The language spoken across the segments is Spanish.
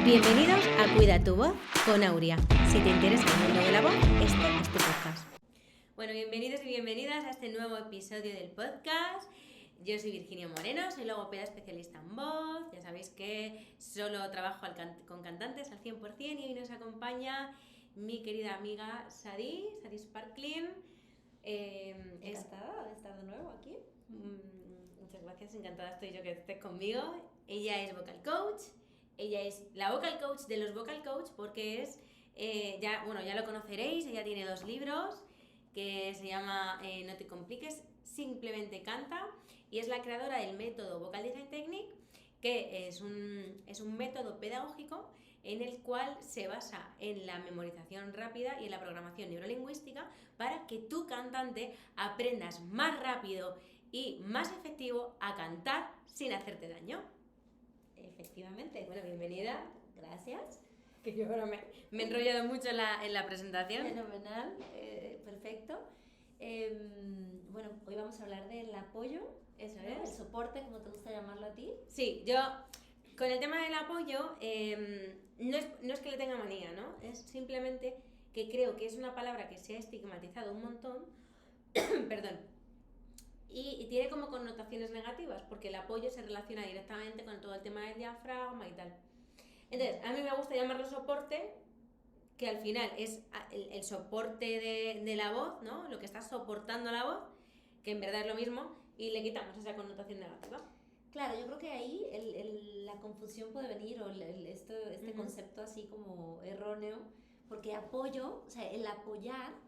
Bienvenidos a Cuida tu voz con Aurea. Si te interesa el mundo de la voz, este es tu podcast. Bueno, bienvenidos y bienvenidas a este nuevo episodio del podcast. Yo soy Virginia Moreno, soy logopeda especialista en voz. Ya sabéis que solo trabajo con cantantes al 100% y hoy nos acompaña mi querida amiga Sadi Sparkling. Encantada de estar de nuevo aquí. Muchas gracias, encantada estoy yo que estés conmigo. Ella es vocal coach. Ella es la vocal coach de los vocal coach porque es, ya lo conoceréis, ella tiene 2 libros que se llama No te compliques, simplemente canta, y es la creadora del método Vocal Design Technique, que es un método pedagógico en el cual se basa en la memorización rápida y en la programación neurolingüística para que tu cantante aprendas más rápido y más efectivo a cantar sin hacerte daño. Efectivamente. Bueno, bienvenida. Gracias. Que yo ahora me he enrollado mucho en la presentación. Fenomenal. Perfecto. Bueno, hoy vamos a hablar del apoyo. Eso ¿no? es. El soporte, como te gusta llamarlo a ti. Sí, yo con el tema del apoyo no es que le tenga manía, ¿no? Es simplemente que creo que es una palabra que se ha estigmatizado un montón. Perdón. Y tiene como connotaciones negativas, porque el apoyo se relaciona directamente con todo el tema del diafragma y tal. Entonces, a mí me gusta llamarlo soporte, que al final es el soporte de la voz, ¿no? Lo que está soportando la voz, que en verdad es lo mismo, y le quitamos esa connotación negativa. Claro, yo creo que ahí la confusión puede venir, o este concepto así como erróneo, porque apoyo, o sea, el apoyar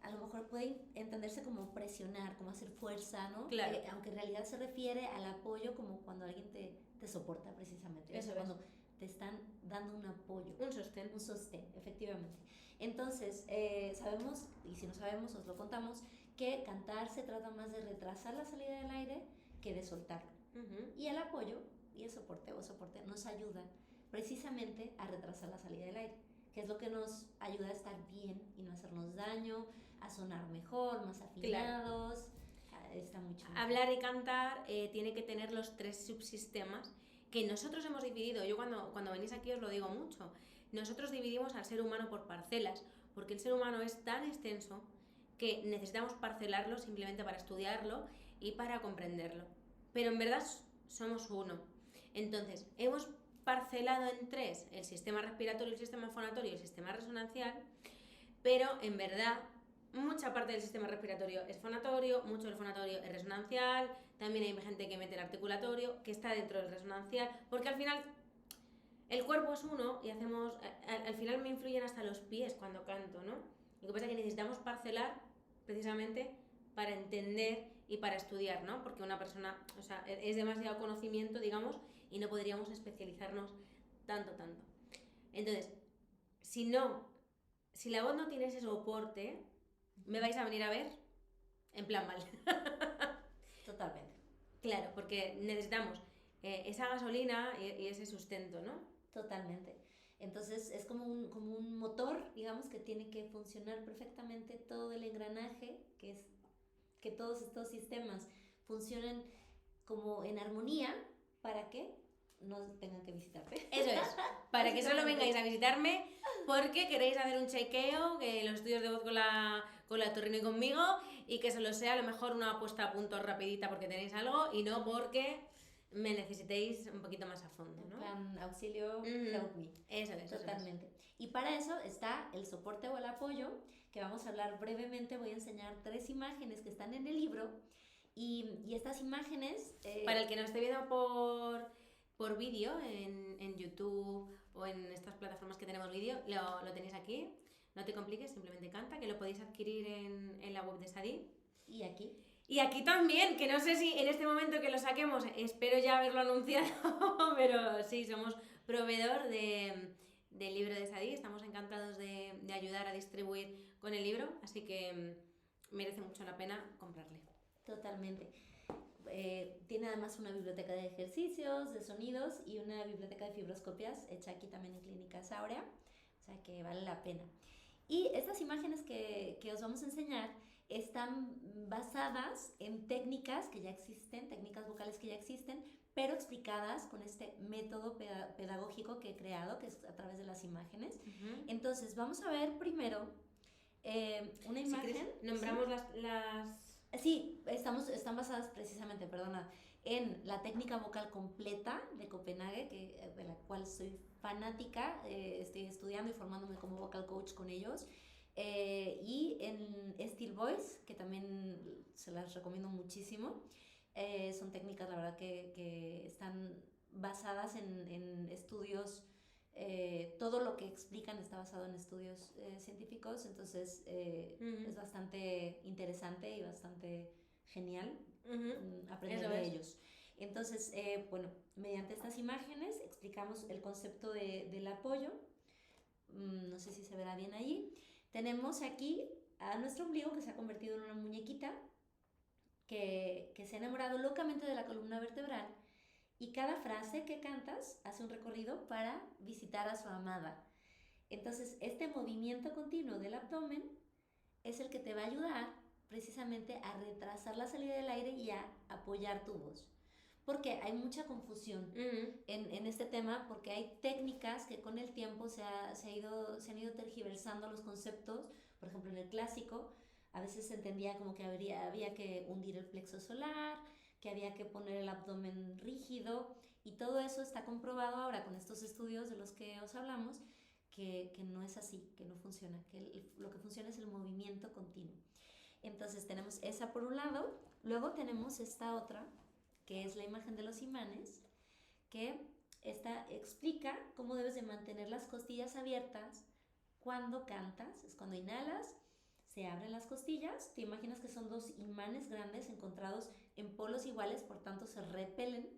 a lo mejor puede entenderse como presionar, como hacer fuerza, ¿no? Claro. Aunque en realidad se refiere al apoyo como cuando alguien te soporta precisamente. Eso es. Cuando te están dando un apoyo. Un sostén. Un sostén, efectivamente. Entonces, sabemos, y si no sabemos, os lo contamos, que cantar se trata más de retrasar la salida del aire que de soltarlo. Y el apoyo y el soporte nos ayudan precisamente a retrasar la salida del aire, que es lo que nos ayuda a estar bien y no hacernos daño, a sonar mejor, más afinados. Claro. Está mucho mejor. Hablar y cantar tiene que tener los 3 subsistemas que nosotros hemos dividido. Yo cuando venís aquí os lo digo mucho. Nosotros dividimos al ser humano por parcelas, porque el ser humano es tan extenso que necesitamos parcelarlo simplemente para estudiarlo y para comprenderlo. Pero en verdad somos uno. Entonces, hemos parcelado en 3 el sistema respiratorio, el sistema fonatorio y el sistema resonancial, pero en verdad mucha parte del sistema respiratorio es fonatorio, mucho del fonatorio es resonancial, también hay gente que mete el articulatorio, que está dentro del resonancial, porque al final el cuerpo es uno y al final me influyen hasta los pies cuando canto, ¿no? Lo que pasa es que necesitamos parcelar precisamente para entender y para estudiar, ¿no? Porque una persona, o sea, es demasiado conocimiento, digamos, y no podríamos especializarnos tanto. Entonces, si la voz no tiene ese soporte, me vais a venir a ver en plan mal. Totalmente. Claro, porque necesitamos esa gasolina y ese sustento, ¿no? Totalmente. Entonces es como un motor, digamos, que tiene que funcionar perfectamente todo el engranaje, que es que todos estos sistemas funcionen como en armonía para que no tengan que visitarte. Eso es, para que solo vengáis a visitarme porque queréis hacer un chequeo, que los estudios de voz con la Torrino y conmigo, y que solo sea a lo mejor una puesta a punto rapidita porque tenéis algo y no porque me necesitéis un poquito más a fondo, ¿no? En plan, auxilio, help me. Eso es. Totalmente. Y para eso está el soporte o el apoyo, que vamos a hablar brevemente. Voy a enseñar 3 imágenes que están en el libro. Y estas imágenes... Para el que nos esté viendo por vídeo en YouTube o en estas plataformas que tenemos vídeo, lo tenéis aquí. No te compliques, simplemente canta, que lo podéis adquirir en la web de Sadi. Y aquí. Y aquí también, que no sé si en este momento que lo saquemos, espero ya haberlo anunciado, pero sí, somos proveedor del libro de Sadi. Estamos encantados de ayudar a distribuir con el libro, así que merece mucho la pena comprarle. Totalmente. Tiene además una biblioteca de ejercicios, de sonidos y una biblioteca de fibroscopias hecha aquí también en Clínicas Aurea, o sea que vale la pena. Y estas imágenes que os vamos a enseñar están basadas en técnicas que ya existen, técnicas vocales que ya existen, pero explicadas con este método pedagógico que he creado, que es a través de las imágenes. Entonces, vamos a ver primero una imagen. Si nombramos las... Sí, están basadas precisamente, perdona, en la técnica vocal completa de Copenhague, de la cual soy fanática, estoy estudiando y formándome como vocal coach con ellos, y en Still Voice, que también se las recomiendo muchísimo. Son técnicas, la verdad, que están basadas en estudios. Todo lo que explican está basado en estudios científicos, entonces es bastante interesante y bastante genial aprender de ellos. Entonces, bueno, mediante estas imágenes explicamos el concepto del apoyo. No sé si se verá bien allí. Tenemos aquí a nuestro ombligo, que se ha convertido en una muñequita que se ha enamorado locamente de la columna vertebral. Y cada frase que cantas hace un recorrido para visitar a su amada. Entonces, este movimiento continuo del abdomen es el que te va a ayudar precisamente a retrasar la salida del aire y a apoyar tu voz. Porque hay mucha confusión en este tema, porque hay técnicas que con el tiempo se han ido tergiversando los conceptos. Por ejemplo, en el clásico, a veces se entendía como que había que hundir el plexo solar, que había que poner el abdomen rígido, y todo eso está comprobado ahora con estos estudios de los que os hablamos, que no es así, que no funciona, que lo que funciona es el movimiento continuo. Entonces tenemos esa por un lado, luego tenemos esta otra, que es la imagen de los imanes, que esta explica cómo debes de mantener las costillas abiertas cuando cantas. Es cuando inhalas, se abren las costillas, te imaginas que son dos imanes grandes encontrados en polos iguales, por tanto se repelen,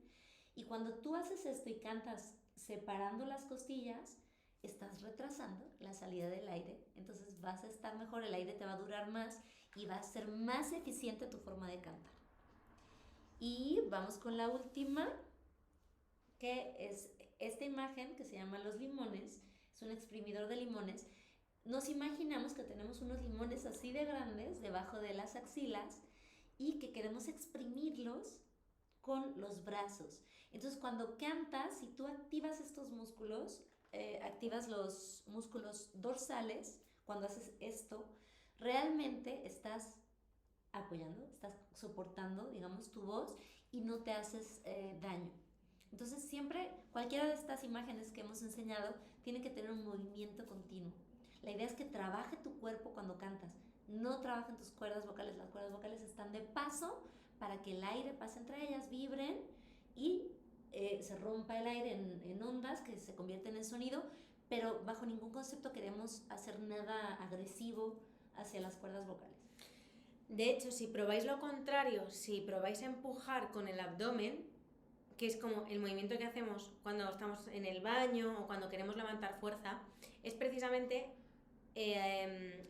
y cuando tú haces esto y cantas separando las costillas, estás retrasando la salida del aire, entonces vas a estar mejor, el aire te va a durar más y va a ser más eficiente tu forma de cantar. Y vamos con la última, que es esta imagen que se llama los limones. Es un exprimidor de limones. Nos imaginamos que tenemos unos limones así de grandes debajo de las axilas y que queremos exprimirlos con los brazos. Entonces, cuando cantas, si tú activas estos músculos, activas los músculos dorsales, cuando haces esto, realmente estás apoyando, estás soportando, digamos, tu voz y no te haces daño. Entonces, siempre, cualquiera de estas imágenes que hemos enseñado tiene que tener un movimiento continuo. La idea es que trabaje tu cuerpo cuando cantas, no trabajen tus cuerdas vocales. Las cuerdas vocales están de paso para que el aire pase entre ellas, vibren y se rompa el aire en ondas que se convierten en sonido, pero bajo ningún concepto queremos hacer nada agresivo hacia las cuerdas vocales. De hecho, si probáis lo contrario, si probáis a empujar con el abdomen, que es como el movimiento que hacemos cuando estamos en el baño o cuando queremos levantar fuerza, es precisamente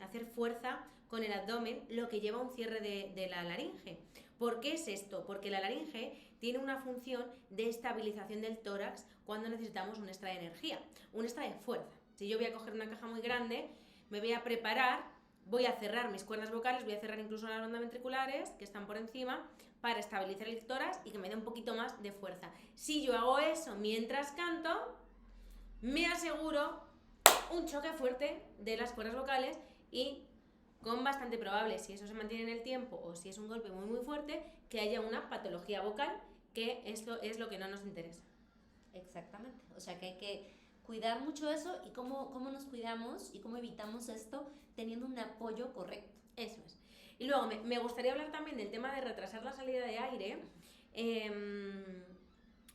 hacer fuerza con el abdomen, lo que lleva a un cierre de la laringe. ¿Por qué es esto? Porque la laringe tiene una función de estabilización del tórax cuando necesitamos un extra de energía, un extra de fuerza. Si yo voy a coger una caja muy grande, me voy a preparar, voy a cerrar mis cuerdas vocales, voy a cerrar incluso las bandas ventriculares que están por encima para estabilizar el tórax y que me dé un poquito más de fuerza. Si yo hago eso mientras canto, me aseguro un choque fuerte de las cuerdas vocales y con bastante probable, si eso se mantiene en el tiempo o si es un golpe muy muy fuerte, que haya una patología vocal, que esto es lo que no nos interesa. Exactamente, o sea que hay que cuidar mucho eso y cómo nos cuidamos y cómo evitamos esto teniendo un apoyo correcto. Eso es. Y luego me gustaría hablar también del tema de retrasar la salida de aire,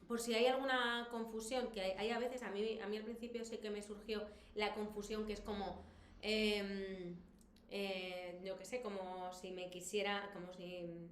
por si hay alguna confusión, que hay a veces, a mí al principio sí que me surgió la confusión, que es como, yo qué sé, como si me quisiera, como si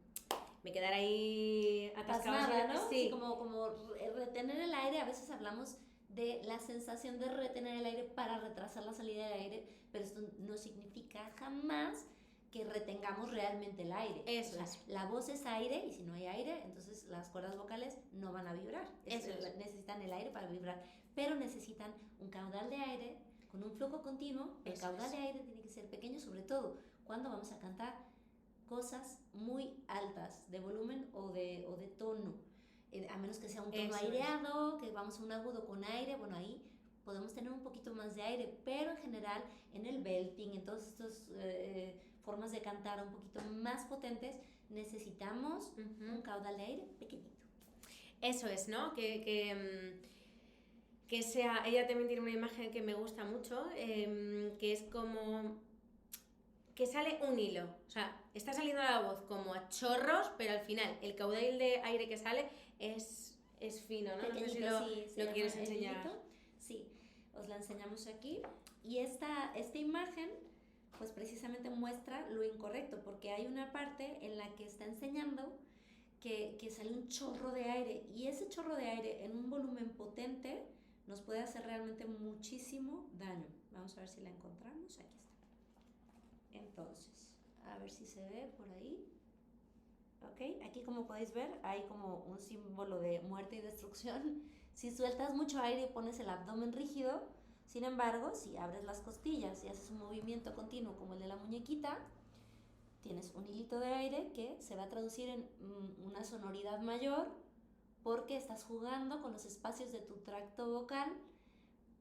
me quedara ahí atascada, ¿no? Sí, sí, como retener el aire. A veces hablamos de la sensación de retener el aire para retrasar la salida del aire, pero esto no significa jamás que retengamos realmente el aire. Eso es. La voz es aire y si no hay aire, entonces las cuerdas vocales no van a vibrar. Necesitan el aire para vibrar, pero necesitan un caudal de aire con un flujo continuo. El caudal de aire tiene que ser pequeño, sobre todo cuando vamos a cantar cosas muy altas de volumen o de tono, a menos que sea un tono Eso aireado, que vamos a un agudo con aire, bueno, ahí podemos tener un poquito más de aire, pero en general en el belting, en todas estas formas de cantar un poquito más potentes, necesitamos un caudal de aire pequeñito. Eso es, ¿no? Que sea, ella también tiene una imagen que me gusta mucho, que es como que sale un hilo, o sea, está saliendo la voz como a chorros, pero al final el caudal de aire que sale es fino, ¿no? Pequeñito, no sé si lo quieres enseñar. Hilito. Sí, os la enseñamos aquí. Y esta imagen, pues precisamente muestra lo incorrecto, porque hay una parte en la que está enseñando que sale un chorro de aire, y ese chorro de aire en un volumen potente nos puede hacer realmente muchísimo daño. Vamos a ver si la encontramos. Aquí está. Entonces, a ver si se ve por ahí. Ok, aquí como podéis ver hay como un símbolo de muerte y destrucción. Si sueltas mucho aire y pones el abdomen rígido, sin embargo, si abres las costillas y haces un movimiento continuo como el de la muñequita, tienes un hilito de aire que se va a traducir en una sonoridad mayor, porque estás jugando con los espacios de tu tracto vocal,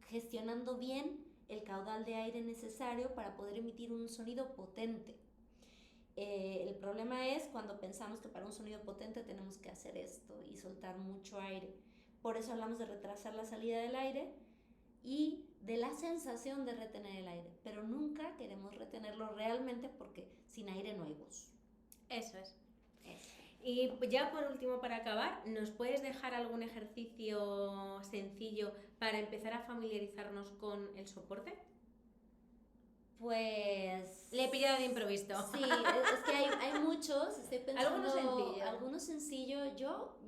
gestionando bien el caudal de aire necesario para poder emitir un sonido potente. El problema es cuando pensamos que para un sonido potente tenemos que hacer esto y soltar mucho aire. Por eso hablamos de retrasar la salida del aire y de la sensación de retener el aire, pero nunca queremos retenerlo realmente, porque sin aire no hay voz. Eso es. Y ya por último, para acabar, ¿nos puedes dejar algún ejercicio sencillo para empezar a familiarizarnos con el soporte? Pues... Le he pillado de improviso. Sí, es que hay muchos, estoy pensando... Algunos sencillos.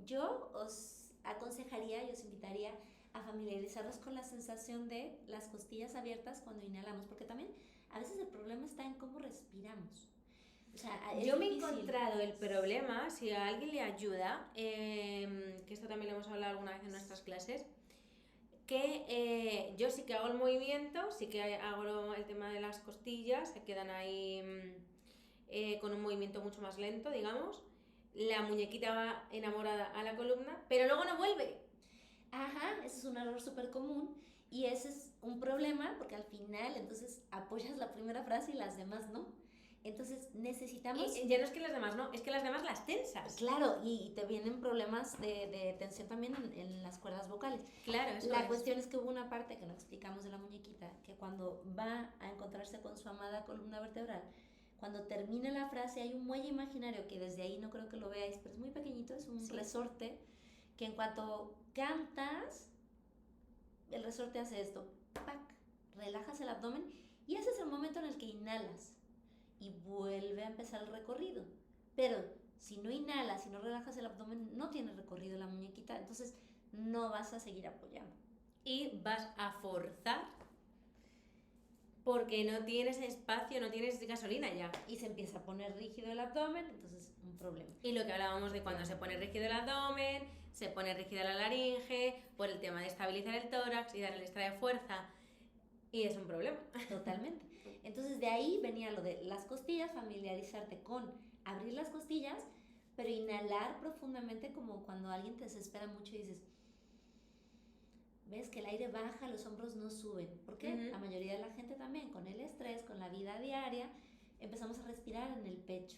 Yo os aconsejaría y os invitaría a familiarizaros con la sensación de las costillas abiertas cuando inhalamos, porque también a veces el problema está en cómo respiramos. O sea, yo me he encontrado el problema, si a alguien le ayuda, que esto también lo hemos hablado alguna vez en nuestras clases, que yo sí que hago el movimiento, sí que hago el tema de las costillas, se quedan ahí con un movimiento mucho más lento, digamos. La muñequita va enamorada a la columna, pero luego no vuelve. Ajá, ese es un error súper común, y ese es un problema porque al final entonces apoyas la primera frase y las demás no. Entonces necesitamos... Y ya no es que las demás no, es que las demás las tensas. Claro, y te vienen problemas de tensión también en las cuerdas vocales. Claro, eso La cuestión es que hubo una parte que no explicamos de la muñequita, que cuando va a encontrarse con su amada columna vertebral, cuando termina la frase hay un muelle imaginario, que desde ahí no creo que lo veáis, pero es muy pequeñito, es un resorte, que en cuanto cantas, el resorte hace esto, ¡pac!, relajas el abdomen, y ese es el momento en el que inhalas y vuelve a empezar el recorrido. Pero si no inhalas, si no relajas el abdomen, no tiene recorrido la muñequita, entonces no vas a seguir apoyando. Y vas a forzar porque no tienes espacio, no tienes gasolina ya. Y se empieza a poner rígido el abdomen, entonces un problema. Y lo que hablábamos de cuando se pone rígido el abdomen, se pone rígida la laringe, por el tema de estabilizar el tórax y darle extra de fuerza, y es un problema. Totalmente. Entonces de ahí venía lo de las costillas, familiarizarte con abrir las costillas, pero inhalar profundamente, como cuando alguien te desespera mucho y dices, ves que el aire baja, los hombros no suben, porque la mayoría de la gente también con el estrés, con la vida diaria, empezamos a respirar en el pecho,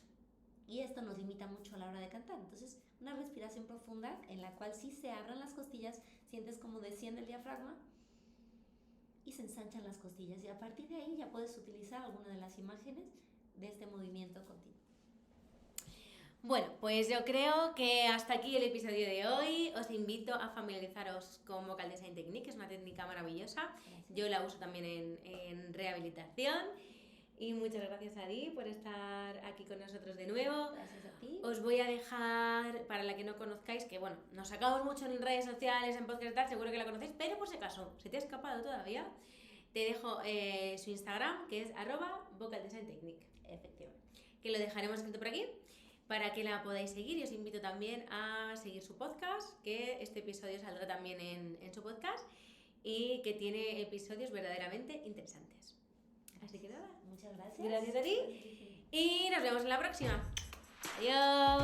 y esto nos limita mucho a la hora de cantar. Entonces una respiración profunda en la cual sí se abran las costillas, sientes como desciende el diafragma y se ensanchan las costillas, y a partir de ahí ya puedes utilizar alguna de las imágenes de este movimiento continuo. Bueno, pues yo creo que hasta aquí el episodio de hoy. Os invito a familiarizaros con Vocal Design Technique, que es una técnica maravillosa. Gracias. Yo la uso también en rehabilitación. Y muchas gracias a ti por estar aquí con nosotros de nuevo. Gracias a ti. Os voy a dejar, para la que no conozcáis, que bueno, nos sacamos mucho en redes sociales, en podcast y tal, seguro que la conocéis, pero por si acaso, se te ha escapado todavía, te dejo su Instagram, que es @vocaldesigntechnique. Efectivamente. Que lo dejaremos escrito por aquí, para que la podáis seguir, y os invito también a seguir su podcast, que este episodio saldrá también en su podcast, y que tiene episodios verdaderamente interesantes. Así que nada. Muchas gracias. Gracias a ti. y nos vemos en la próxima. Adiós.